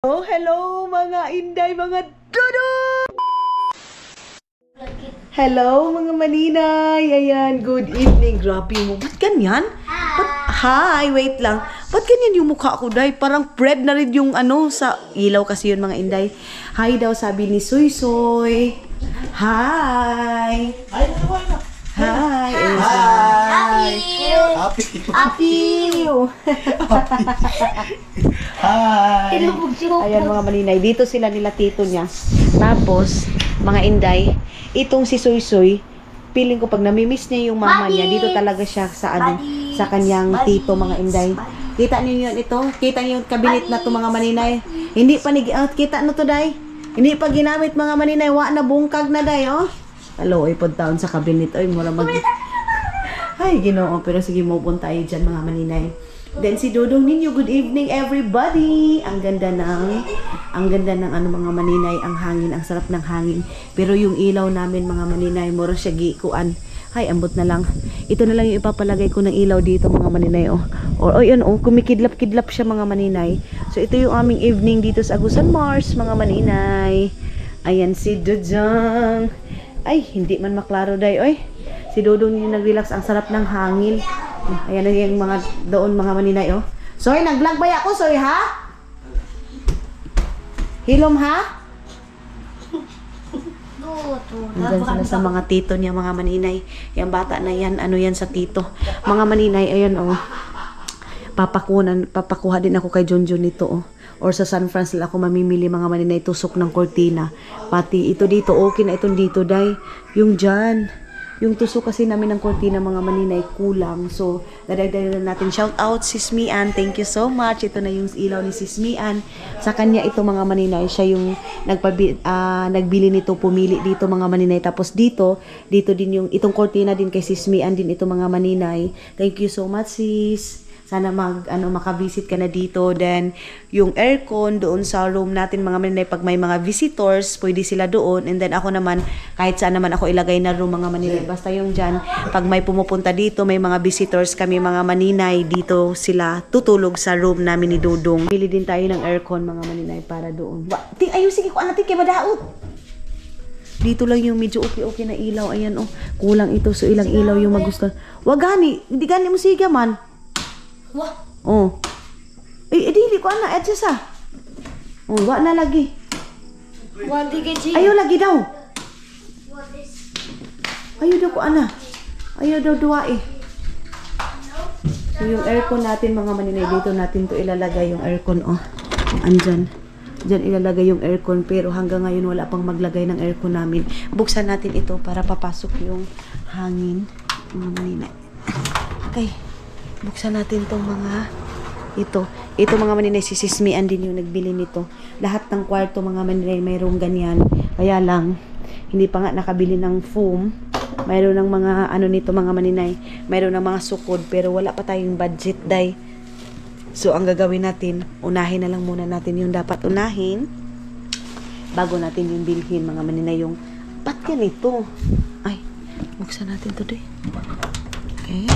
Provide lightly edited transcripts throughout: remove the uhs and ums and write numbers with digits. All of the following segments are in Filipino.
Oh, hello mga inday, mga dudu! Hello mga maninay! Ayan, good evening. Grabe mo. Ba't ganyan? Hi, wait lang. Ba't ganyan yung mukha ko, day? Parang red na rin yung sa ilaw kasi yun mga inday. Hi daw, sabi ni Soy Soy. Hi! Hi! Hi! Happy! Hi! Ayan mga maninay, dito sila nila tito niya. Tapos, mga inday, itong si Soy Soy, feeling ko pag namimiss niya yung mama niya, dito talaga siya sa sa kanyang tito mga inday. Kita niyo yun ito? Kita niyo yung kabinet na to mga maninay? Hindi pa kita no to day? Hindi pa ginamit mga maninay, wa na bungkag na day, oh. Hello, ipod taon sa kabinet. Ay, mura mag... Ay, Ginoo. Pero sige, move tayo dyan, mga maninay. Then, si Dodong ninyo, good evening, everybody! Ang ganda ng mga maninay, ang hangin, ang sarap ng hangin. Pero yung ilaw namin, mga maninay, mura siya gikuan. Ay, ambot na lang. Ito na lang yung ipapalagay ko ng ilaw dito, mga maninay, oh. O, yun, oh, kumikidlap-kidlap siya, mga maninay. So, ito yung aming evening dito sa Agusan Mars, mga maninay. Ayan, si Dodong. Ay, hindi man maklaro day, oy. Si Dodong yung nag-relax, ang sarap ng hangin. Ayan na yung mga doon, mga maninay, oh. Soy, nag-vlog ba ako, Soy, ha? Hilom, ha? Nandyan sila sa mga tito niya, mga maninay. Yung bata na yan, ano yan sa tito. Mga maninay, ayan, oh. Papakuha din ako kay Junjun nito, oh. Or sa San Francisco ako mamimili, mga maninay, tusok ng kortina. Pati ito dito, okay na itong dito, day. Yung dyan. Yung tusok kasi namin ng kortina, mga maninay, kulang. So, dadagdagan natin. Shout out, Sis Mian. Thank you so much. Ito na yung ilaw ni Sis Mian. Sa kanya ito, mga maninay. Siya yung nagbili nito, pumili dito, mga maninay. Tapos dito din yung, itong kortina din kay Sis Mian din ito, mga maninay. Thank you so much, sis. Sana makavisit ka na dito. Then, yung aircon doon sa room natin, mga maninay, pag may mga visitors, pwede sila doon. And then, ako naman, kahit saan naman ako ilagay na room, mga maninay. Basta yung dyan, pag may pumupunta dito, may mga visitors kami, mga maninay, dito sila tutulog sa room namin ni Dodong. Pili din tayo ng aircon, mga maninay, para doon. Ayun, sige ko, natin kay madaot. Dito lang yung medyo okay na ilaw. Ayan, oh. Kulang ito. So, ilang ilaw yung magustuhan. Wag gani. Hindi gani mo siga man. Wah. Oh. Dili ko ana adjust ah. Oh, wa na lagi. Ayo lagi daw. Ayo daw ko ana. Ayo daw duwa eh. So yung aircon natin, mga maninay, dito natin to ilalagay yung aircon, oh. Andyan. Diyan ilalagay yung aircon, pero hanggang ngayon wala pang maglagay ng aircon namin. Buksan natin ito para papasok yung hangin, mga maninay. Okay. Buksan natin tong mga ito mga maninay, si Sismian din yung nagbili nito. Lahat ng kwarto, mga maninay, mayroong ganyan. Kaya lang hindi pa nga nakabili ng foam. Mayroon ng mga nito, mga maninay, mayroon ng mga sukod, pero wala pa tayong budget, day. So ang gagawin natin, unahin na lang muna natin yung dapat unahin bago natin yung bilhin, mga maninay. Yung ba't yan ito? Ay, buksan natin to, day. Okay,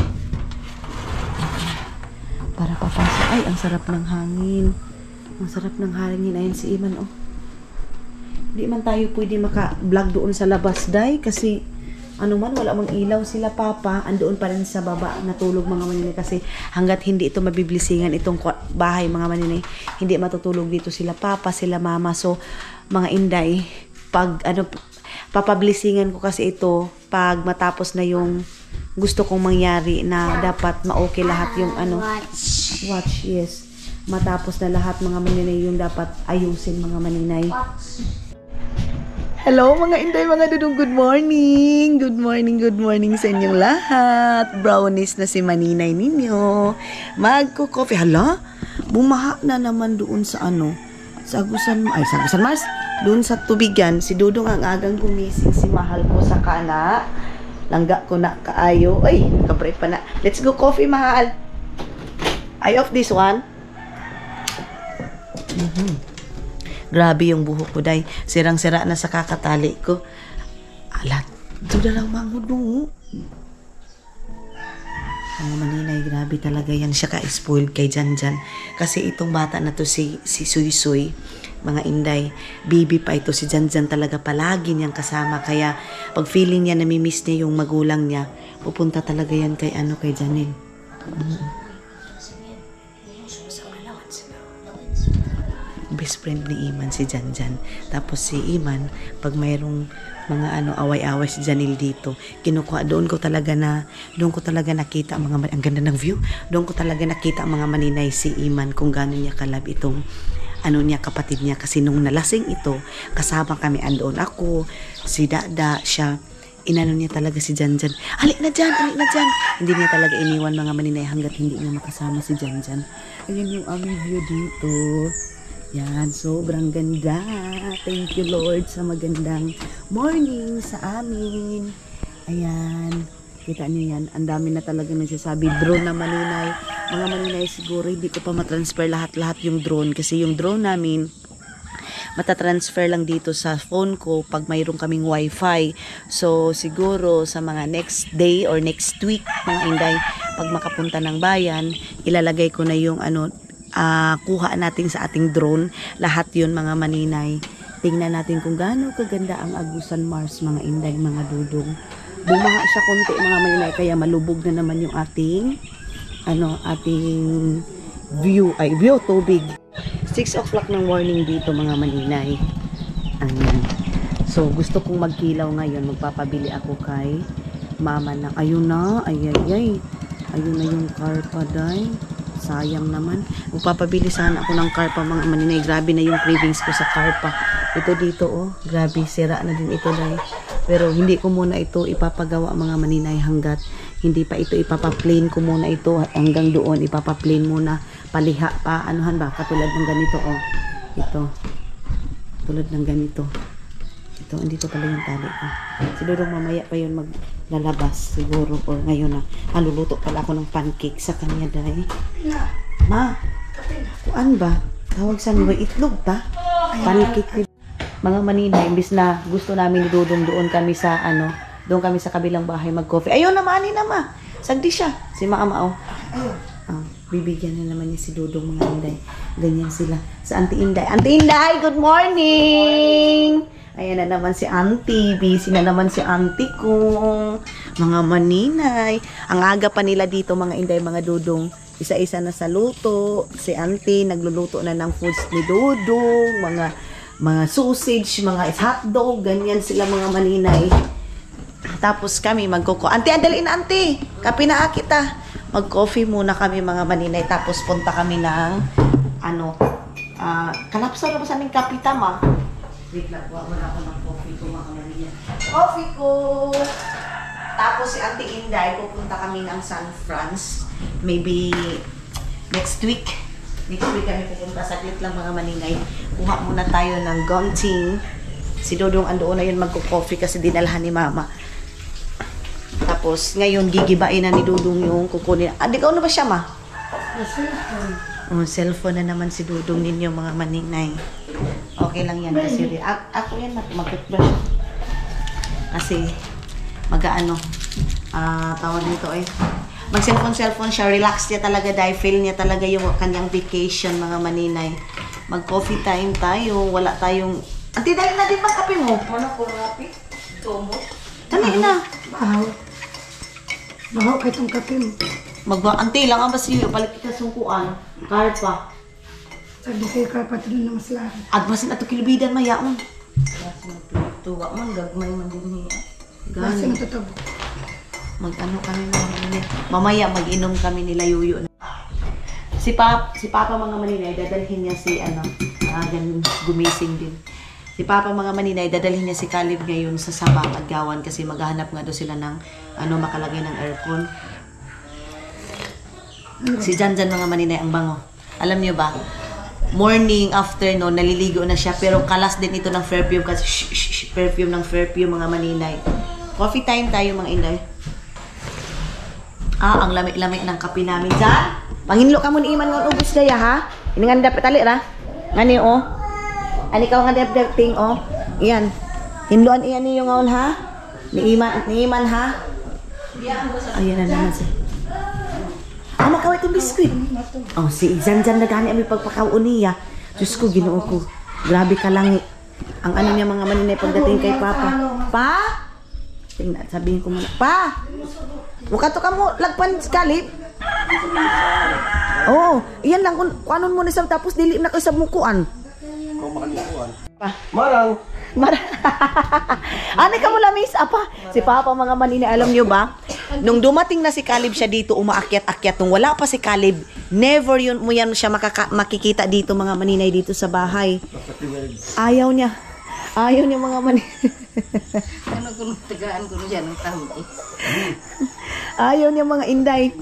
para papasok. Ay, ang sarap ng hangin. Ang sarap ng hangin. Ayan si Iman, oh. Hindi man tayo pwede maka-vlog doon sa labas, day. Kasi, wala mang ilaw sila, papa. Andoon pa rin sa baba, natulog, mga maninay. Kasi, hanggat hindi ito mabiblisingan, itong bahay, mga maninay, hindi matutulog dito sila, papa, sila, mama. So, mga inday, pag, papablisingan ko kasi ito, pag matapos na yung gusto kong mangyari, na dapat ma-okay lahat yung watch, yes. Matapos na lahat, mga maninay, yung dapat ayusin, mga maninay. Hello mga inday, mga dudong, good morning. Good morning, good morning sa inyong lahat. Brownies na si maninay ninyo. Magko-coffee. Hala, bumaha na naman doon sa sa Agusan Mars. Doon sa tubigan, si Dudong ang agang gumising, si mahal ko sa kana. Langga ko na kaayo. Ay, nakabrief pa na. Let's go coffee, mahal. I off this one. Grabe yung buhok ko, day. Sirang-sira na sa kakatali ko. Alat, ito na lang mangod mo. Mga maninay, grabe talaga yan siya ka-spoiled kay Janjan. Kasi itong bata na to si Suy, mga inday, baby pa ito si Janjan talaga palagi niyang kasama. Kaya pag feeling niya namimiss niya yung magulang niya, pupunta talaga yan kay Janine. Best friend ni Iman si Janjan. Tapos si Iman, pag mayroong mga away-away si Janil dito, kinukuha, doon ko talaga nakita ang ganda ng view. Doon ko talaga nakita ang mga maninay si Iman kung gaano niya kalab itong kapatid niya. Kasi nung nalasing ito, kasama kami andoon ako, si Dada, siya, inano niya talaga si Janjan. Alik na dyan. Hindi niya talaga iniwan mga maninay hanggat hindi niya makasama si Janjan. Ayan yung aming view dito. Yan, sobrang ganda. Thank you Lord sa magandang morning sa amin. Ayan, kita niyo yan. Ang dami na talaga nagsasabi. Drone na maninay. Mga maninay siguro hindi ko pa matransfer lahat-lahat yung drone. Kasi yung drone namin, matatransfer lang dito sa phone ko pag mayroon kaming wifi. So siguro sa mga next day or next week, mga inday, pag makapunta ng bayan, ilalagay ko na yung kuha natin sa ating drone. Lahat yun mga maninay. Tingnan natin kung gaano kaganda ang Agusan Mars, mga inday, mga dudong. Bumaha siya konti mga maninay, kaya malubog na naman yung ating view tubig. 6 o'clock ng morning dito mga maninay. Ayan. So gusto kong magkilaw ngayon. Magpapabili ako kay mama ng ayun na yung karpa day. Sayang naman. Magpapabili sana ako ng karpa mga maninay. Grabe na yung cravings ko sa karpa. Ito dito grabe, sira na din ito day. Pero hindi ko muna ito ipapagawa mga maninay hanggat hindi pa ito ipapaplain ko muna ito hanggang doon ipapaplain muna, paliha pa katulad ng ganito ito. Tulad ng ganito. Ito, andito pala yung tali ko. Siguro mamaya pa yun maglalabas siguro or ngayon na. Luluto pala ako ng pancake sa kanya day. Ma, kuan ba? Tawag sa mga itlog ta? Pancake. Mga maninay, imbis na gusto namin ni Dudong doon kami sa doon kami sa kabilang bahay mag-coffee. Ayun naman, ma. Sagdi siya. Si Mama, bibigyan na naman niya si Dudong mga inday. Ganyan sila. Sa Auntie Inday. Auntie Inday, good morning! Ayan na naman si Auntie. Busy na naman si Auntie ko. Mga maninay. Ang aga pa nila dito mga inday, mga Dudong. Isa-isa na sa luto. Si Auntie nagluluto na ng foods ni Dudong. Mga sausage, mga hotdog. Ganyan sila mga maninay. Tapos kami Auntie, andali na Auntie. Kape na kita. Mag-coffee muna kami mga maninay. Tapos punta kami ng kalapsa na ba sa aming kape tama? Wait lang, wala ako ng coffee ko mga maninay. Coffee ko! Tapos si Auntie Inday, pupunta kami ng San Francisco. Maybe next week. Next week kami pupunta. Saglit lang mga maninay. Kuha muna tayo ng gunting. Si Dodong andoon na yun magko-coffee kasi dinalhan ni Mama. Tapos ngayon gigibain na ni Dudong yung kukunin. Di ka na ba siya ma? Cellphone. Cellphone na naman si Dudong ninyo mga maninay. Okay lang yan kasi ako yan mag-toothbrush. Kasi tawag nito mag-cellphone siya, relax niya talaga dahil feel niya talaga yung kanyang vacation mga maninay. Mag-coffee time tayo, wala tayong Auntie, dahil na din bang kape mo? Ano ko kape? Tumot. Dali na. Bahaw kay itong kape mo. Auntie, lang ang basiyo, palit kita sungkuan. Karpa. Sabi kayo karpa ito na mas lari. Agmasin ato kilubidan mayaon. Tuwa man, gagmay man din niya. Basi na tutabo. Kami mga mamaya mag-inom kami nila yuyo. Si Papa mga maninay, dadalhin niya si gumising din. Si Papa mga maninay, dadalhin niya si Caleb ngayon sa Sabang Agawan kasi maghahanap nga daw sila ng makalagay ng aircon. Si Janjan mga maninay ang bango. Alam niyo ba? Morning, afternoon, naliligo na siya pero kalas din ito ng perfume kasi perfume mga maninay. Coffee time tayo mga inday. Ang lamig-lamig ng kape namin dyan. Panginlo ka mo ni Iman ng ubus daya ha. Ini nga dapat tali ra. Ngani Ani ka nga dapat ting Iyan. Hinluan iyan niyo ngaon ha. Ni Iman ha. Ayan na naman siya. Mama, kaway itong biskwit. Oh, si Zanzan na gani ang pagpakaon niya. Diyos ko, ginoo ko. Grabe ka lang. Ang ano niya mga maninay pagdating kay Papa. Pa? Tingnan, sabihin ko muna. Pa! Mukha to ka mo, lagpan kalip. Oo, iyan lang. Kuanon mo na sa tapos dili na kayo sa mukuan. Pa. Marang. Ano ka mo lamis, apa? Si Papa mga manini, alam nyo ba? Nung dumating na si Caleb siya dito, umaakyat-akyat. Nung wala pa si Caleb, never yun mo yan siya makikita dito mga maninay dito sa bahay. Ayaw niya. Ayaw niya mga maninay. Ano kung tagaan ko dyan ang taon eh. Ayaw niya mga inday.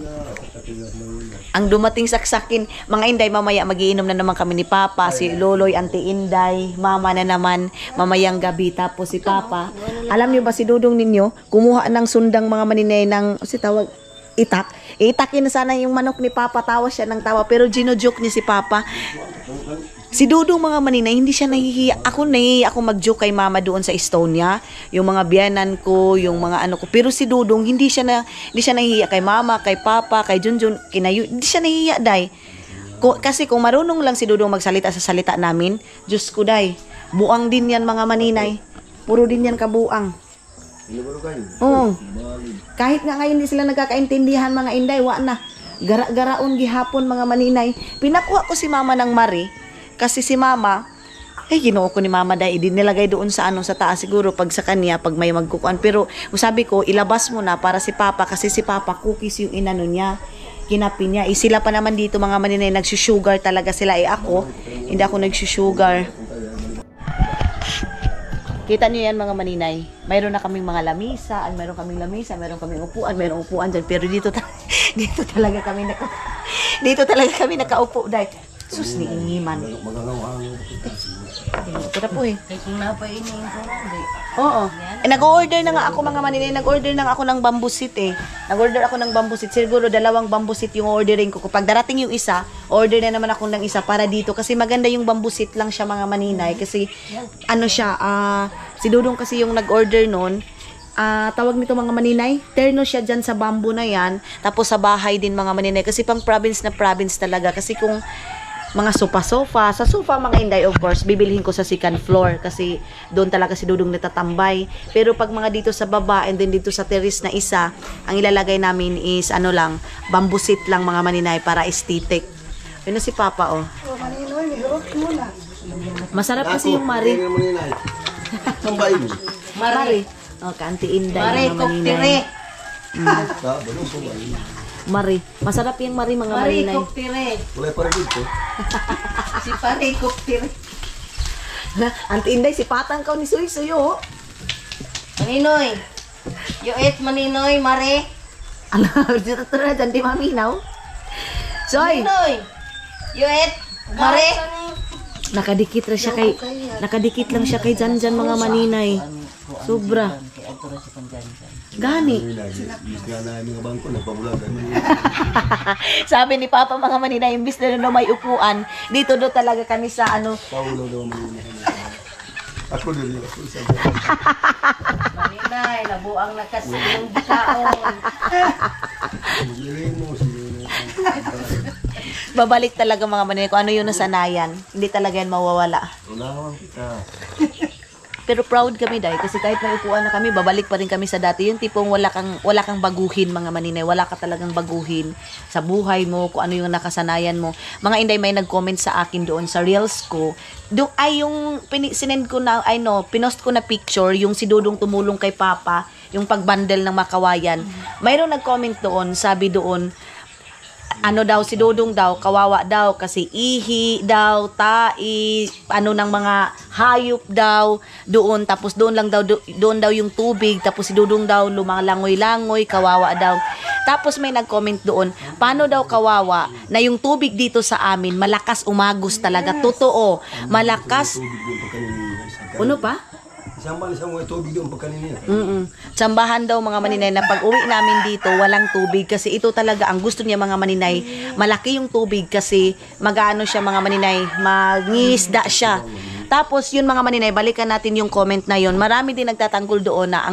Ang dumating saksakin, mga inday, mamaya magiinom na naman kami ni Papa, si Loloy, Auntie Inday, Mama na naman, mamayang gabi, tapos si Papa. Alam niyo ba si Dudong ninyo, kumuha ng sundang mga maninay ng, si tawag, itak. Itakin na sana yung manok ni Papa, tawa siya ng tawa, pero gino-joke niya si Papa. Si Dudong mga maninay, hindi siya nahihiya. Ako mag-joke kay Mama doon sa Estonia. Yung mga biyanan ko, yung mga ano ko. Pero si Dudong, hindi siya nahihiya kay Mama, kay Papa, kay Junjun, kinayo. Hindi siya nahihiya, day. Kasi kung marunong lang si Dudong magsalita sa salita namin, Diyos ko, day. Buang din yan mga maninay. Puro din yan kabuang. Oo. Kahit nga ngayon hindi sila nagkakaintindihan mga inday, wa na. Gara-garaon gihapon mga maninay. Pinakuha ko si Mama ng Mari. Kasi si Mama, ginoo ko ni Mama dahil nilagay doon sa sa taas siguro pag sa kanya, pag may magkukuan. Pero sabi ko, ilabas mo na para si Papa kasi si Papa cookies yung inano niya, kinapin niya. Sila pa naman dito mga maninay, nagsusugar talaga sila. Ako, hindi ako nagsusugar. Kita niyo yan mga maninay. Mayroon na kaming mga lamisa, mayroon kaming upuan, mayroong upuan dyan. Pero dito talaga kami nakaupo dahil. Sus ni Iniman. Ito po eh. Kaya kung napainin ko rin. Oo. Nag-order na nga ako mga maninay. Nag-order na nga ako ng bambusit eh. Nag-order ako ng bambusit. Siguro 2 bambusit yung ordering ko. Kapag darating yung isa, order na naman ako ng isa para dito. Kasi maganda yung bambusit lang siya mga maninay. Kasi ano siya, si Dudong kasi yung nag-order nun. Tawag nito mga maninay, terno siya dyan sa bamboo na yan. Tapos sa bahay din mga maninay. Kasi pang province na province talaga. Kasi kung mga sofa-sofa. Sa sofa mga inday, of course, bibilhin ko sa second floor kasi doon talaga si Dudong natatambay. Pero pag mga dito sa baba and then dito sa terrace na isa, ang ilalagay namin is bambusit lang mga maninay para aesthetic. Yun na si Papa, oh. Maninoy, hirot muna. Masarap kasi yung Mari. Tambay mo. Mari. Oh, Auntie Inday. Mari, mga maninay. koktire. Mari. Masarap yung Mari mga maninay. Koktire. Wala pa rin dito. Si pare koktire. Auntie Inday, si Patang ka ni Suy-Suy, oh. Maninoy. You eat Maninoy, Mare. Alam, dito na dyan, di maminaw. Soy! Maninoy. You eat Mare. Nakadikit lang siya kay Janjan mga maninay. Sobra. Gani. Sabi ni Papa mga maninay, imbis na may upuan, dito do talaga kami sa Ako din. Maninay, nabuang na kasi yung bitaon. babalik talaga mga maninay kung ano yung nasanayan. Hindi talaga yan mawawala. Unawan kita. Pero proud kami dahil kasi kahit may upuan na kami, babalik pa rin kami sa dati. Yung tipong wala kang baguhin mga maninay. Wala ka talagang baguhin sa buhay mo, kung ano yung nakasanayan mo. Mga inday may nag-comment sa akin doon sa reels ko. Doon ay yung sinend ko na, pinost ko na picture, yung si Dudong tumulong kay Papa, yung pagbundle ng makawayan. Mayroong nag-comment doon, sabi doon, si Dudong daw, kawawa daw kasi ihi daw, tai, ng mga hayop daw doon, tapos doon daw yung tubig, tapos si Dudong daw lumalangoy-langoy, kawawa daw. Tapos may nag-comment doon, paano daw kawawa na yung tubig dito sa amin malakas umagos talaga, totoo, malakas. Ano pa? Isang mga tubig doon pagkanina. Tsambahan daw mga maninay na pag uwi namin dito walang tubig kasi ito talaga ang gusto niya mga maninay, malaki yung tubig kasi mag-ano siya mga maninay, mangisda siya. Tapos yun mga maninay, balikan natin yung comment na yun. Marami din nagtatanggol doon na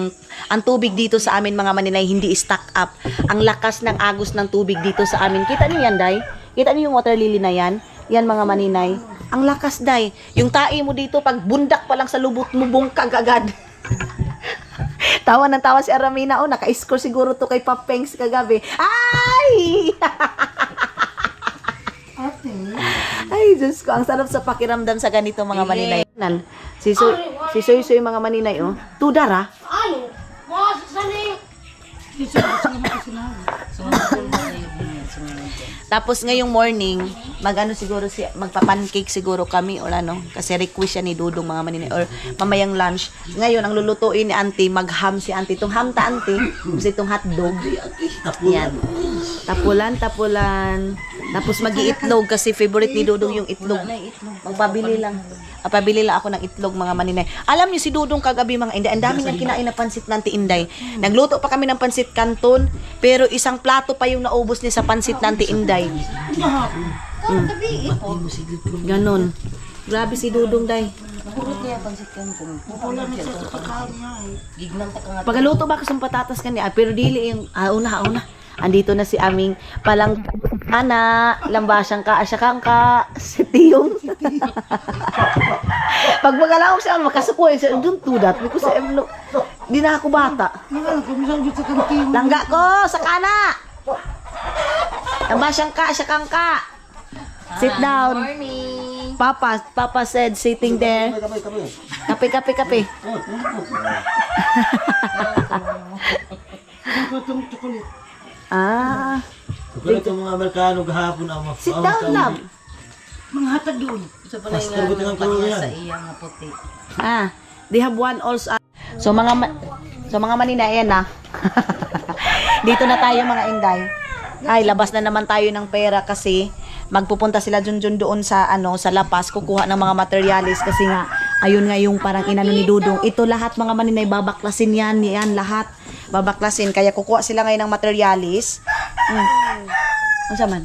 ang tubig dito sa amin mga maninay hindi stack up. Ang lakas ng agos ng tubig dito sa amin. Kita niyo yan, Day? Kita niyo yung water lily na yan? Yan mga maninay. Ang lakas, Day. Yung tae mo dito, pag bundak pa lang sa lubot mo, bungkag agad. Tawa ng tawa si Aramina. Oh, naka-score siguro to kay Papengs kagabi. Ay! Ay, Diyos ko. Ang sarap sa pakiramdam sa ganito mga maninay. Si Soy Soy mga maninay, oh. Tudar, ah. Tapos ngayong morning, magano siguro magpa-pancake siguro kami or ano kasi request siya ni Dudong mga maninay or mamayang lunch. Ngayon ang lulutuin ni Auntie, mag-ham si Auntie. Itong ham ta Auntie, kasi itong hotdog. Yan. Tapulan. Tapos mag-iitlog kasi favorite ni Dudong yung itlog. Magpabili lang. Pabili lang ako ng itlog mga maninay. Alam niyo si Dudong kagabi mga Inday, ang dami niyang kinain na pansit ng Auntie Inday. Nagluto pa kami ng pansit canton, pero isang plato pa yung naubos niya sa pansit ng Auntie Inday. Ganon. Grabe si Dudong, Day. Pagaluto ba kasi patatas kanya, pero dili yung una. Andito na si aming palang ana, lambasyang ka, asyakang ka, si Tiyong. Pag magalawang siya, makasukoy siya, doon tudat. Because di na ako bata. Langga ko, sa kana. Lambasyang ka, asyakang ka. Sit down. Morning. Papa said sitting there. Kape. Kulit yung mga Amerikano gahapon ang Sit down, love. Mga hatag doon. Sa pala yung sa iyang nga puti. They have one also. So mga maninay, ayan na. Dito na tayo mga Inday. Ay, labas na naman tayo ng pera kasi magpupunta sila Junjun doon sa sa Lapas, kukuha ng mga materialis kasi nga ayun nga yung parang inano ni Dudong. Ito lahat mga maninay babaklasin yan lahat. Babaklasin kaya kukuha sila ngayon ng materialis. Ano man?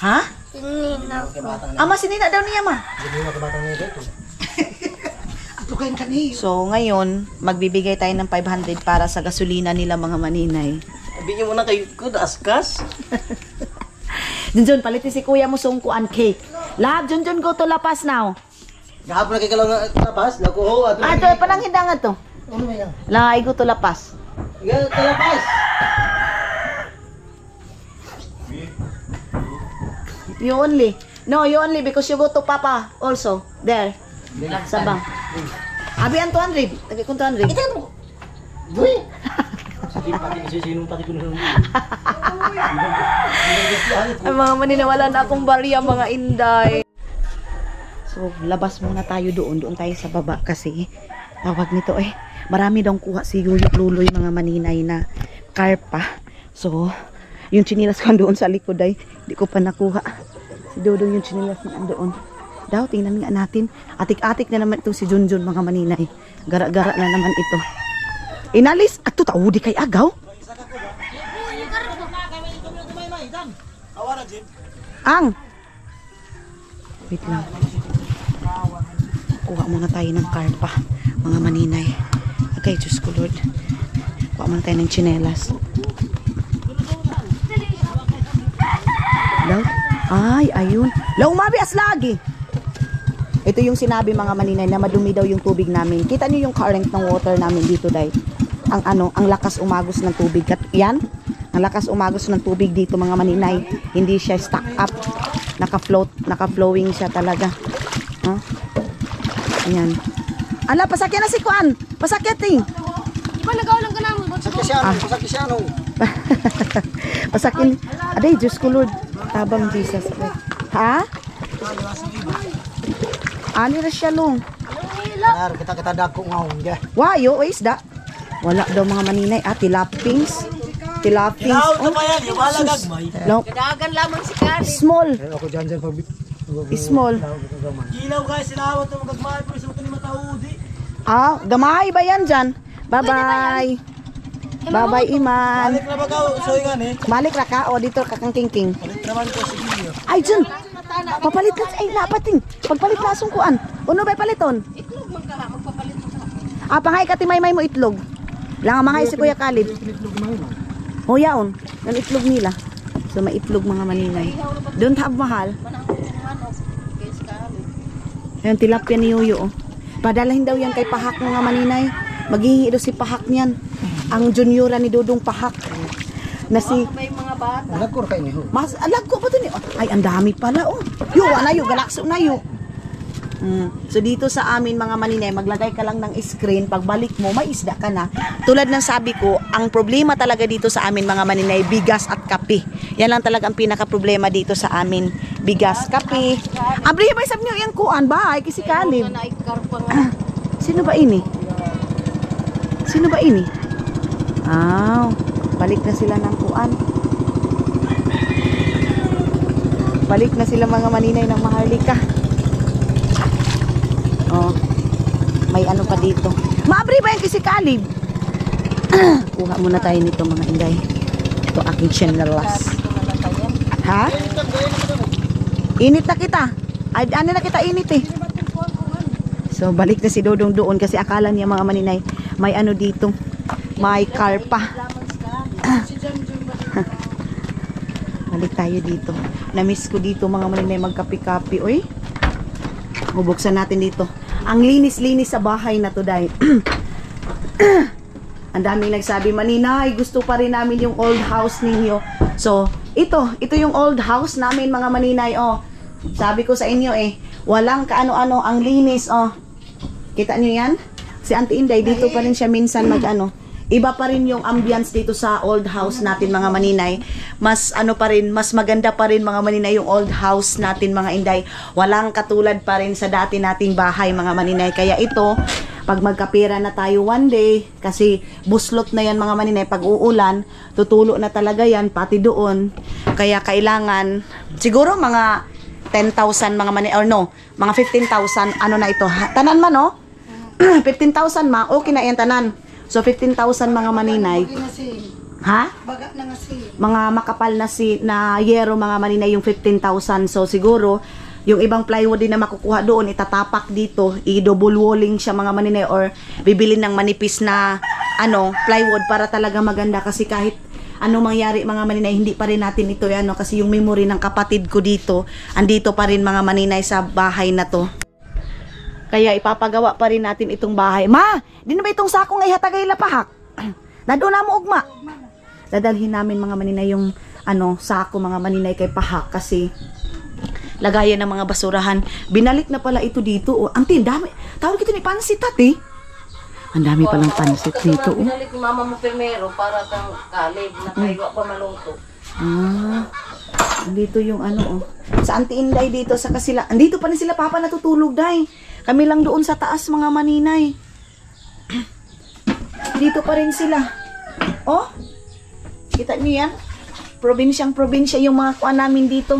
Ha? Ama sinina daw niya ma. So ngayon magbibigay tayo ng 500 para sa gasolina nila mga maninay. bigyan mo na kayo ko, askas. Junjun, palitin si kuya mo sungkuan cake. Lab, Junjun, go to Lapas now. Gahapon na kayo lang Lapas, nakuho. Ito, panang hindangan to. Ano ba yan? Lai, go to Lapas. Lapas. You only. No, you only because you go to Papa also. There. Sabang. Abi ang 200. Tagay kong 200. Ito mo. Uy. Sinong pati ko na lang. Ay, mga maninawala na akong barya, mga inday. So, labas muna tayo doon. Doon tayo sa baba kasi tawag nito marami daw kuha si Yuyok Luloy mga maninay na karpa. So, yung chinilas ko doon sa likod ay hindi ko pa nakuha. Si Dodong yung chinilas na doon. Daw, tingnan nga natin. Atik-atik na naman ito si Junjun mga maninay. Gara-gara na naman ito. Inalis at ito tao di kay agaw. Ang wait lang. Kuha muna tayo ng karpa mga maninay. Okay, Diyos ko Lord. Kuha muna tayo ng tsinelas. Law? Ay, ayun. Law, mabias lagi. Ito yung sinabi mga maninay na madumi daw yung tubig namin. Kita niyo yung current ng water namin dito, day. Ang lakas umagos ng tubig. Yan. Ang lakas umagos ng tubig dito mga maninay. Hindi siya stuck up. Naka-flowing siya talaga. Huh? Ayan. Ala, pasakyan na si Kuan. Pasakyan ting. Ba nagaw lang ka naman. Pasakisyano. Pasakyan. Aday, Diyos ko Lord. Tabang Jesus. Ha? Ani na siya long. Nar kita dako ngaon dia. Wayo, isda. Wala daw mga maninay. Tilapings. Tilapings. Ano pa yan? Wala gagmay. Kadagan lamang si Kari. Small. Ako dyan pag Small. Ilaw guys, sinawat mo gagmay pero sa mga mataudi. Gamay ba yan dyan? Bye-bye. Bye-bye, Iman. Balik na ba ka? So yan Balik ra ka. O, dito kakang king. Balik naman ko sige. Ay, dyan. Papalit na ay napating. Pagpalit na sungkuan. Uno ba paliton? Itlog man ka, magpapalit mo ka. Pangay ka timay-may mo itlog. Lang mga si Kuya Kalib. Oh, yaon. Ang itlog nila. So may itlog mga maninay. Don't have mahal. Manangkot yung manok. Kaya sa kami. Yung tilapia ni Yuyo. Oh. Padalahin daw yan kay Pahak mga maninay. Maghihingi daw si Pahak niyan. Ang juniora ni Dudong Pahak. Na si May mga bata. Nagkur kayo ni ho. Mas alag ko ba ito niyo? Ay, ang dami pala oh. Yo, na yo, galakso na yo. So dito sa amin mga maninay, maglagay ka lang ng screen, pagbalik mo, may isda ka na. Tulad ng sabi ko, ang problema talaga dito sa amin mga maninay, bigas at kape. Yan lang talaga ang pinaka problema dito sa amin. Bigas, kape. Abri ba sabi niyo yung kuan ba? Ay kasi Kalib. Sino ba ini? Sino ba ini? Balik na sila ng kuan. Balik na sila mga maninay ng Maharlika. Oh, may ano pa dito. Maabri ba yan kasi Kalib? Kuha muna tayo nito mga inday. Ito aking chinelas. Ha? Init na kita. Ay, ano na kita init eh. So balik na si Dodong doon kasi akala niya mga maninay may ano dito. May karpa. Balik tayo dito. Namiss ko dito mga maninay magkapi-kapi. Uy. Bubuksan natin dito. Ang linis-linis sa bahay na to dahil. Ang daming nagsabi, maninay, gusto pa rin namin yung old house ninyo. So, ito yung old house namin mga maninay. Oh, sabi ko sa inyo walang kaano-ano, ang linis. Oh, kita nyo yan? Si Auntie Inday, dito pa rin siya minsan iba pa rin yung ambience dito sa old house natin mga maninay. Mas mas maganda pa rin mga maninay yung old house natin mga Inday. Walang katulad pa rin sa dati nating bahay mga maninay. Kaya ito, pag magkapira na tayo one day, kasi buslot na yan mga maninay, pag uulan, tutulo na talaga yan, pati doon. Kaya kailangan, siguro mga 10,000 mga maninay, or no, mga 15,000, ano na ito. Tanan man, no? 15,000 ma, okay na yan tanan. So 15,000 mga maninay. Ha? Baga na nga si. Mga makapal na yero mga maninay yung 15,000. So siguro yung ibang plywood din na makukuha doon itatapak dito, i-double walling siya mga maninay or bibilin ng manipis na plywood para talaga maganda kasi kahit ano mangyari mga maninay hindi pa rin natin ito kasi yung memory ng kapatid ko dito andito pa rin mga maninay sa bahay na to. Kaya ipapagawa pa rin natin itong bahay. Ma, di na ba itong sakong ay hatagay lapahak? Nado na mo ugma. Dadalhin namin mga maninay yung sako mga maninay kay Pahak kasi lagayan ng mga basurahan. Binalik na pala ito dito. Oh, ang dami. Tawag kita ni pansit ate. Ang dami palang pansit dito. Oh. Binalik ni mama mo primero para kang Kalib na kayo pa malungkot. Dito yung sa Auntie Inday dito sa kasila. Andito pa rin sila papa natutulog day. Kami lang doon sa taas mga maninay. Dito pa rin sila. Oh. Kita niyo yan? Probinsya yung mga kuan namin dito.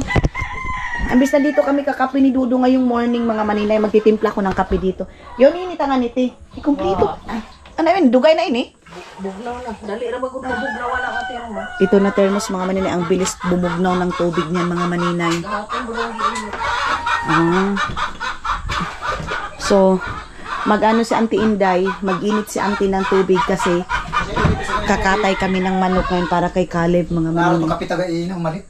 Ambis na dito kami kakape ni Dudo ngayong morning mga maninay. Magtitimpla ko ng kape dito. Yun initangan niti. Ikumpleto. Ano yun? Dugay na ini? Bugnaw na. Dali ra bagod na bugnaw na ate mo. Ito na thermos mga maninay. Ang bilis bumugnaw ng tubig niyan mga maninay. So, mag-ano si Auntie Inday, mag-init si Auntie ng tubig kasi kakatay kami ng manok ngayon para kay Kalib mga maninay. Makapitagay ng malit.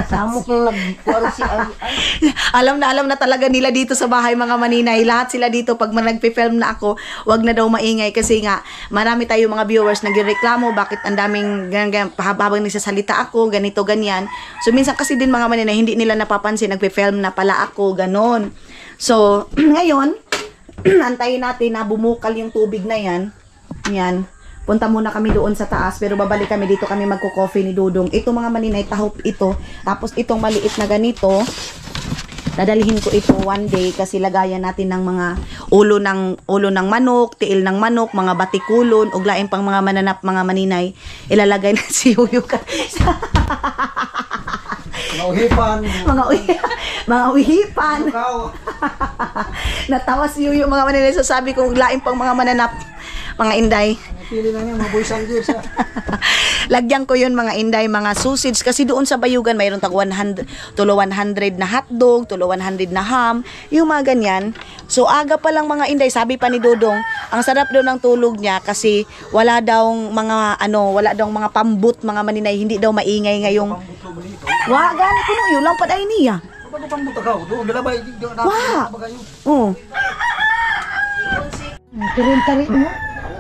Samok nung nagkuhan si Alam na talaga nila dito sa bahay mga maninay. Lahat sila dito pag nagpe-film na ako, wag na daw maingay kasi nga marami tayo mga viewers nagreklamo bakit ang daming habang nagsasalita ako, ganito ganyan. So minsan kasi din mga maninay hindi nila napapansin nagpe-film na pala ako, ganon. So ngayon, antayin natin na bumukal yung tubig na yan. Yan. Punta muna kami doon sa taas pero babalik kami dito kami magko-coffee ni Dudong. Ito mga maninay tahop ito. Tapos itong maliit na ganito, dadalhin ko ito one day kasi lagayan natin ng mga ulo ng manok, tiil ng manok, mga batikulon, ug lain pang mga mananap mga maninay. Ilalagay na si Uyuka. Mga uhipan. Mga uhipan. Natawa si Yuyo mga maninay. So sabi ko, lain pang mga mananap. mga inday. Pili lang yan, mga boys and girls ha. Lagyan ko yun mga inday, mga sausage. Kasi doon sa Bayugan, mayroon tag 100, tulo 100 na hotdog, tulo 100 na ham. Yung mga ganyan. So, aga pa lang mga inday, sabi pa ni Dodong, ang sarap daw ng tulog niya kasi wala daw mga pambut, mga maninay, hindi daw maingay ngayong... Wa, gani ko yun lang pa dahil niya. Ano pang butagaw? Doon, galabay. Wa! Oo. Tarin-tarin mo.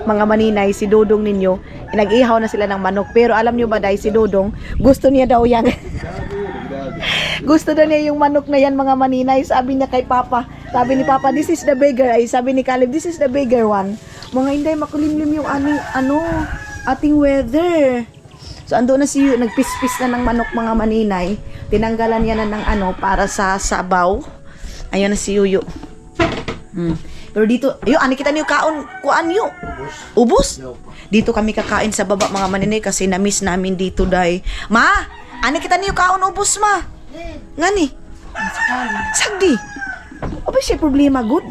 Mga maninay, si Dodong ninyo, nag-ihaw na sila ng manok. Pero alam nyo ba dahil si Dodong, gusto niya daw yan. Gusto daw niya yung manok na yan mga maninay. Sabi niya kay Papa, sabi ni Papa, this is the bigger. Ay, sabi ni Caleb, this is the bigger one. Mga inday, makulimlim yung ating weather. So ando na si Yu, nagpispis na ng manok mga maninay. Tinanggalan niya na ng para sa sabaw. Ayun na si Yuyo. Pero dito, ani kita niyo kaon, kuan yu. Ubos? Dito kami kakain sa baba mga maninay kasi na-miss namin dito day. Ma, ani kita niyo kaon ubos ma. Ngani? Sagdi. Apa siya problema good?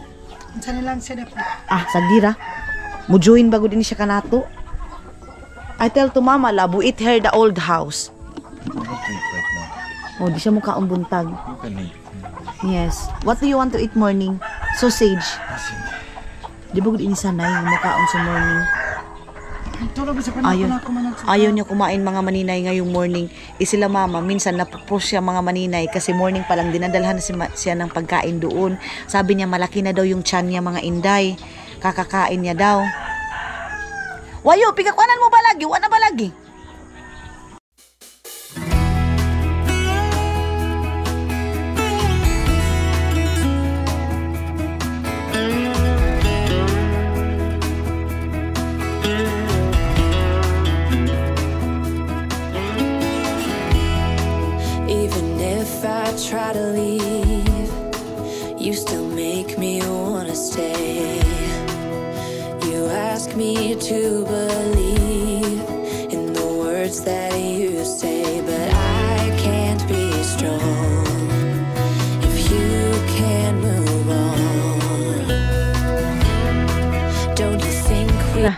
Sana lang siya dapat. Sagdi ra. Mujuin bago din siya kanato. I tell to mama labo eat her the old house. Oh, di siya mukha ang buntag. Yes. What do you want to eat morning? Sausage. Di ba gud ini sanay mukhaon sa morning? Ayaw niya kumain mga maninay ngayong morning. Sila mama, minsan napupros siya mga maninay kasi morning pa lang dinadalhan siya ng pagkain doon. Sabi niya malaki na daw yung tiyan niya mga inday. Kakakain niya daw. Wayo, pigakwanan mo balagi, wala balagi. Even if I try to leave, you still make me wanna stay. You ask me to believe in the words that you say, but I can't be strong if you can't move on. Don't you think we...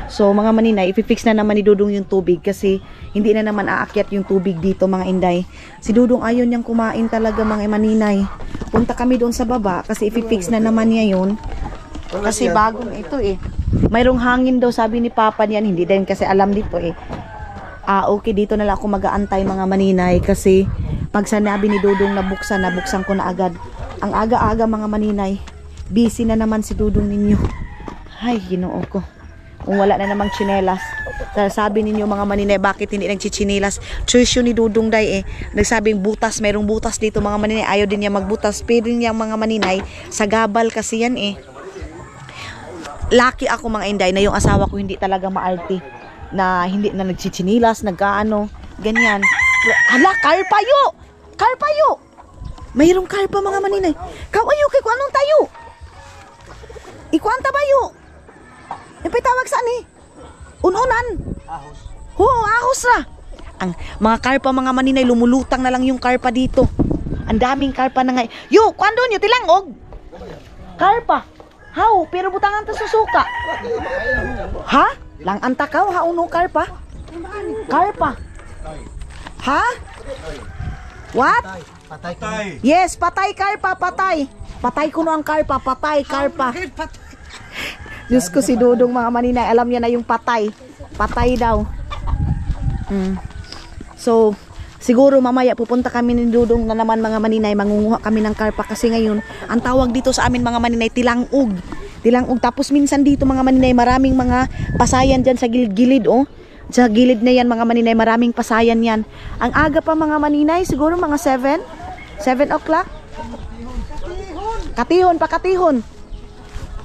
So mga maninay, ipifix na naman ni Dudong yung tubig kasi hindi na naman aakyat yung tubig dito mga inday. Si Dudong ayaw niyang kumain talaga mga maninay. Punta kami doon sa baba kasi ipifix na naman niya yun. Kasi bagong ito eh. Mayroong hangin daw sabi ni Papa niyan. Hindi din kasi alam dito eh. Okay dito na lang ako mag-aantay mga maninay kasi pag sinabi ni Dudong nabuksan ko na agad. Ang aga-aga mga maninay. Busy na naman si Dudong ninyo. Ay, Ginoo ko. Kung wala na namang tsinelas. Sabi ninyo mga maninay, bakit hindi nagchichinilas? Choice yun ni Dudong day eh. Nagsabing butas, mayroong butas dito mga maninay. Ayaw din niya magbutas. Pero niya mga maninay, sa gabal kasi yan eh. Lucky ako mga inday na yung asawa ko hindi talaga maarte. Na hindi na nagchichinilas, nagkaano, ganyan. Hala, karpayo! Karpayo! Mayroong karpa mga maninay. Kawayo kay kung anong tayo? Ikuanta bayo? Yung tawag saan eh? Ununan. Ahos. Ahos ra. Ang mga karpa mga maninay, lumulutang na lang yung karpa dito. Ang daming karpa na nga. Yo, kwando nyo, tilangog. Karpa. How? Pero butangan ta susuka. Ha? Lang antakaw, ha? Uno karpa? Karpa. Ha? What? Patay. Yes, patay karpa, patay. Patay ko no ang karpa, patay karpa. Diyos ko si Dudong mga maninay, alam niya na yung patay. Patay daw. So, siguro mamaya pupunta kami ni Dudong na naman mga maninay, mangunguha kami ng karpa kasi ngayon, ang tawag dito sa amin mga maninay, tilangog. Tilangog. Tapos minsan dito mga maninay, maraming mga pasayan dyan sa gilid-gilid, oh. Sa gilid na yan mga maninay, maraming pasayan yan. Ang aga pa mga maninay, siguro mga 7 o'clock. Katihon, pakatihon.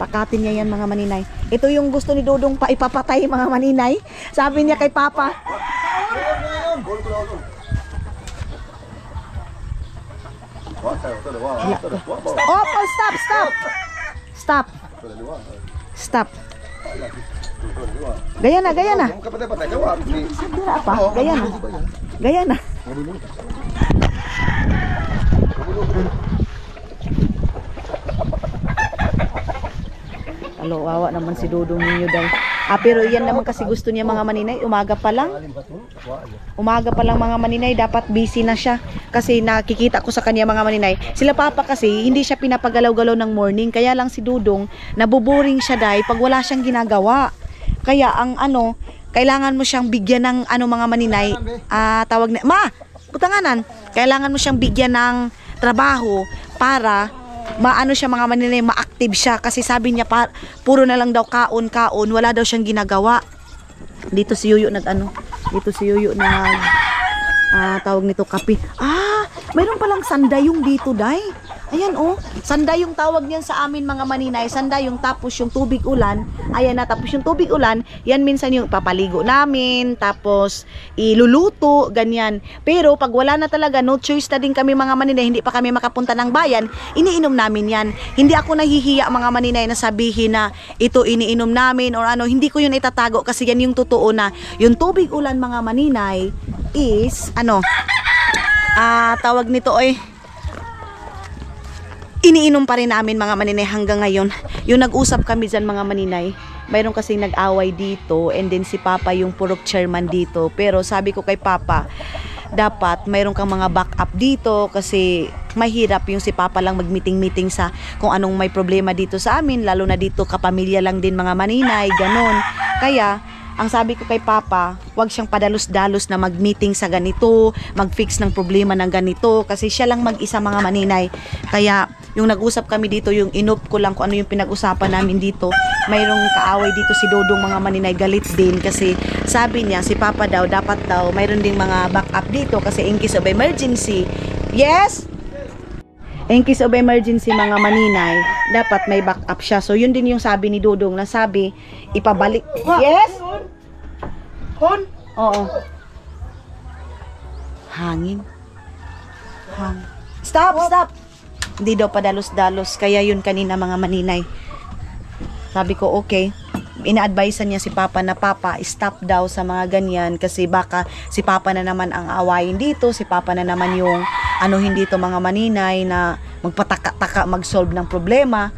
Pakatin niya yan mga maninay. Ito yung gusto ni Dudong pa ipapatay mga maninay. Sabi niya kay Papa. Oh, stop. Stop. Gaya na. Gaya na. Alo, wawa naman si Dudong ninyo dahil Pero yan naman kasi gusto niya mga maninay, umaga pa lang. Umaga pa lang mga maninay, dapat busy na siya. Kasi nakikita ko sa kanya mga maninay, sila papa kasi hindi siya pinapagalaw-galaw ng morning. Kaya lang si Dudong, nabuboring siya dahil pag wala siyang ginagawa. Kaya ang kailangan mo siyang bigyan ng mga maninay, tawag na, putanganan, kailangan mo siyang bigyan ng trabaho para siya mga maninay, ma-active siya kasi sabi niya puro na lang daw kaon, wala daw siyang ginagawa. Dito si Yuyo tawag nito kape. Mayroon palang sandayong dito, day. Ayan sandayong tawag niyan sa amin mga maninay. Sandayong tapos yung tubig ulan. Ayan na, tapos yung tubig ulan, yan minsan yung papaligo namin, tapos iluluto, ganyan. Pero pag wala na talaga, no choice na din kami mga maninay, hindi pa kami makapunta ng bayan, iniinom namin yan. Hindi ako nahihiya mga maninay na sabihin na ito iniinom namin or hindi ko yun itatago kasi yan yung totoo na yung tubig ulan mga maninay is tawag nito iniinom pa rin namin mga maninay hanggang ngayon. Yung nag-usap kami dyan mga maninay, mayroon kasing nag-away dito and then si Papa yung purok chairman dito. Pero sabi ko kay Papa, dapat mayroon kang mga backup dito kasi mahirap yung si Papa lang mag-meeting-meeting sa kung anong may problema dito sa amin, lalo na dito kapamilya lang din mga maninay, ganon. Kaya ang sabi ko kay Papa, wag siyang padalos-dalos na mag-meeting sa ganito, mag-fix ng problema ng ganito, kasi siya lang mag-isa mga maninay. Kaya yung nag-usap kami dito, yung inop ko lang kung ano yung pinag-usapan namin dito. Mayroong kaaway dito si Dodong mga maninay, galit din kasi sabi niya si Papa daw, dapat daw mayroon ding mga backup dito kasi in case of emergency. Yes? In case of emergency mga maninay, dapat may backup siya. So yun din yung sabi ni Dodong na sabi, ipabalik. Yes? Hon? Oo. Hangin. Stop! Hindi daw padalos-dalos. Kaya yun kanina mga maninay. Sabi ko okay. Ina-advise niya si Papa na Papa, stop daw sa mga ganyan kasi baka si Papa na naman ang awayin dito. Si Papa na naman yung hindi to mga maninay na magpataka-taka mag-solve ng problema.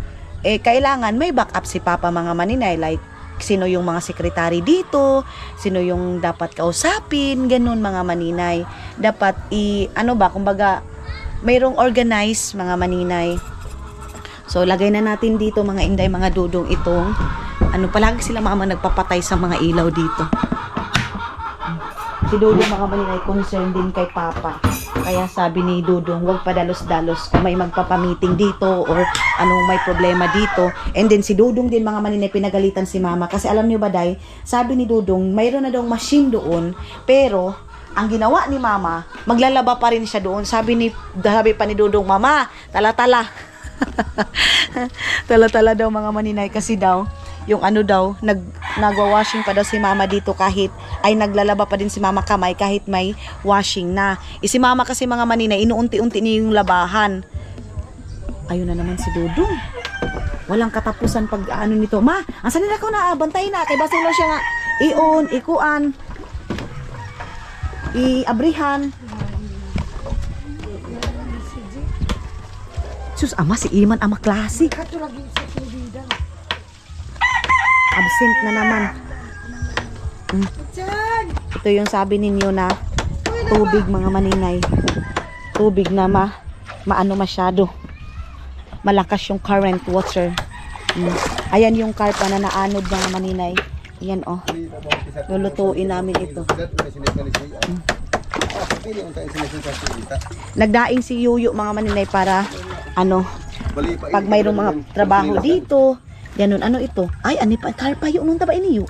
Kailangan may backup si Papa mga maninay, like sino yung mga sekretary dito, sino yung dapat kausapin, ganun mga maninay. Dapat kumbaga mayroong organize mga maninay. So lagay na natin dito mga inday, mga dudong itong palagi sila mama nagpapatay sa mga ilaw dito. Si Dudong mga maninay concerned din kay Papa. Kaya sabi ni Dudong, huwag padalos-dalos kung may magpapamiting dito or anong may problema dito. And then si Dudong din mga maninay pinagalitan si Mama. Kasi alam niyo ba day, sabi ni Dudong, mayroon na daw machine doon. Pero ang ginawa ni Mama, maglalaba pa rin siya doon. Sabi pa ni Dudong, Mama, tala-tala. Tala-tala daw mga maninay kasi daw yung nagwa-washing pa daw si Mama dito kahit ay naglalaba pa din si Mama kamay kahit may washing na. Si Mama kasi mga maninay, inuunti-unti niya yung labahan. Ayun na naman si Dudong. Walang katapusan pag nito. Ma, asan nila ko na? Bantay na. Kay basilo siya nga. Ion, ikuan. Iabrihan. Sus, ama si Iman, ama klase. Absent na naman. Ito yung sabi ninyo na tubig mga maninay. Tubig na maano masyado. Malakas yung current water. Ayan yung karpa na naanod mga maninay. Ayan lulutuin namin ito. Nagdaing si Yuyo mga maninay para pag mayroong mga trabaho dito. Ganun, ito? Ay, pa, karpa yun nung taba iniyo.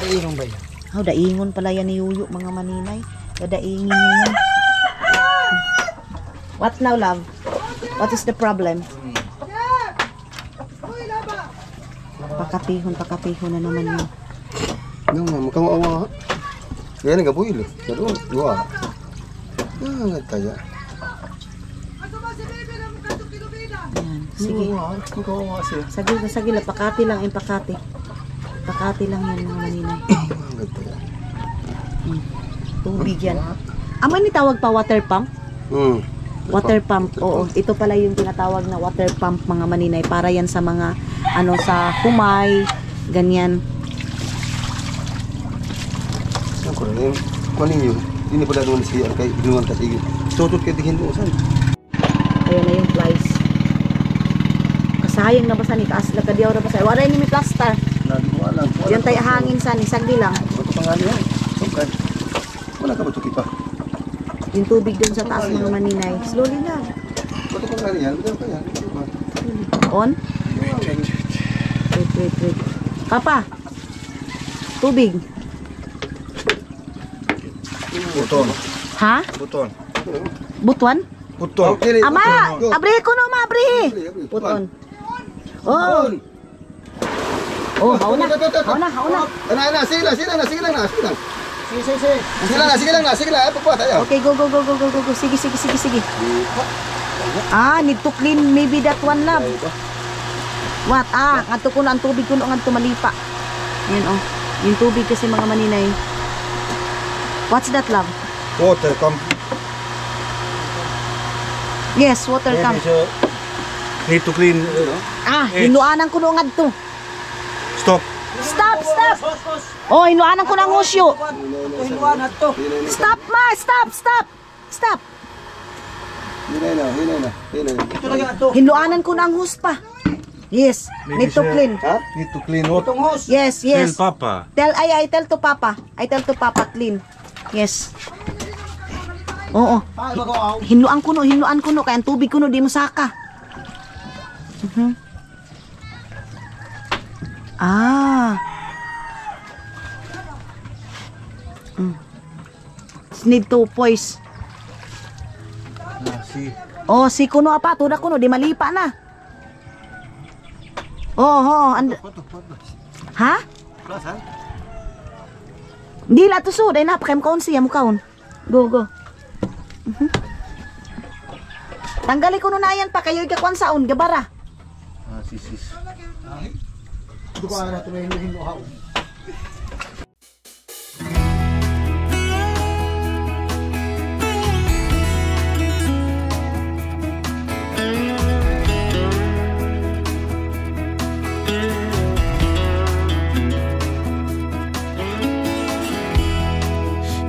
Daingon ba yan? Daingon pala yan ni Yuyo, mga maninay. Dadaingin niya yan. What now, love? What is the problem? Pakapihon na naman yun. Mukhang awa. Kaya nagabuil eh. Pero, luwa. Kaya. Sige. Sige, pakati lang, pakati. Pakati lang yan mga maninay. Tubig yan. Ama ni tawag pa water pump? Water pump, oo. Ito pala yung tinatawag na water pump mga maninay. Para yan sa mga, sa humay, ganyan. kurang yung kuha ninyo. Hindi pala naman siya kay inuwan tas igil. Tutut kay dihin mo saan. Ayan na yung flies. Kasayang na ba sa ni kaas lagadiyaw na ba sa. Wala ni mi plaster. Nagwala. Diyan tayo hangin sa ni sagdi lang. Ito pangalan yan. Sukad. Wala ka ba tuki pa? Yung tubig dun sa taas mga maninay. Slowly lang. Ito pangalan yan. Bigyan pa yan. On. Wait. Papa. Tubig. Buton. Ha? Buton. Butuan? Buton. Ama! Abri ko no, ma, abri! Puton. Oh! Oh, hao na. Ana, sige lang. Sige lang. Pagpa tayo. Okay, go. Sige. Need to clean maybe that one, love. What? Ngadto ko na ang tubig ko ngadto malipa. Yan, oh. Yung tubig kasi mga maninay. What's that, love? Water come. Yes, water come. Need to clean. Hinuanan ko nung ngadto. Stop. Stop! Oh, hinuanan ko ng husyo. Stop, ma! Stop! Hinay na. Hinuanan ko ng hus pa. Yes, need to clean. Ha? Need to clean water. Yes. Papa. I tell to Papa. Clean. Yes. Oo. Hinuan ko no kaya ang tubig ko no di mo saka. Need to poise. Si kuno apa tuda kuno di malipa na. Ha? Hindi la to so, dahil napakaim kaon siya mo kaon. Go. Tanggali ko na yan pa, kayo ikakuan saon, gabara. Sis.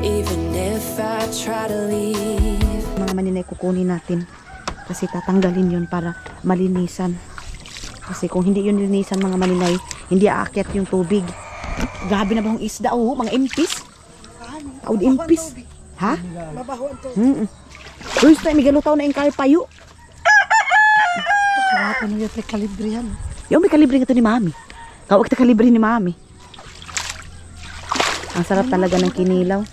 Even if I try to leave. Mga maninay kukunin natin kasi tatanggalin yun para malinisan. Kasi kung hindi yun linisan mga maninay, hindi aakyat yung tubig. Gabi na ba yung isda? Mga impis. Impis. Ha? Mabahuan to. Uy, may galutaw na yung karpayo. Kaya niyo yung kalibre yan. Yung may kalibre ito ni Mami. Kawag ta kalibre ni Mami. Ang sarap talaga ng kinilaw.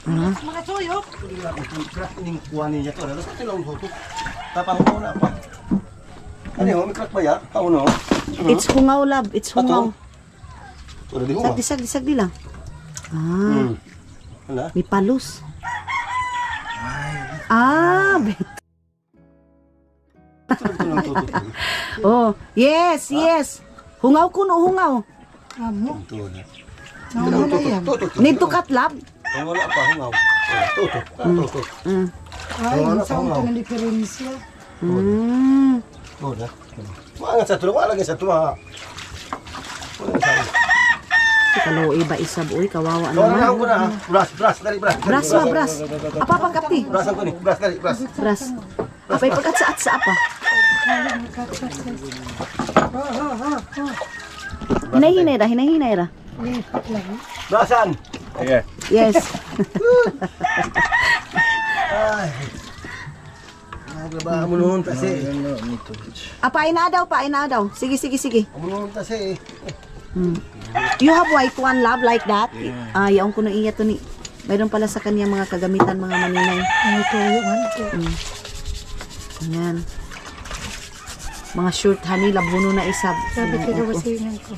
Mga tuyok. Ini kuha niya to. Tapos tinawag ko. Tapangaw na pa. Ano, may crack ba ya? No? It's hungaw, love. It's hungaw. Wala di hungaw. Disag di lang. Hala? May palos. Yes. Hungaw kuno, hungaw. Amo. Tuto. Nawala yan. Need to cut, love. Wala pa hungaw. Tuto. Ay, saan ito ng diferensya? Wala. Mga sa tulo, wala sa tuwa. Kalau iba isa boy, kawawa Wala naman. ko na. Bras, dali bras. Bras. Apa pangkapi? Brasan ko ni, dali, bras. Bras. Apa ipagat sa apa? Hinay ra. Lipat lang. Brasan. Yes. Ay. Nagaba mo noon kasi. Apa ina daw. Sige. Mo noon kasi. You have white one, love, like that? Yaong ko na iya to ni. Mayroon pala sa kanya mga kagamitan, mga maninay. Ang tuyok, Ayan. Mga short honey, labuno na isa. Sabi ko, wasingan ko.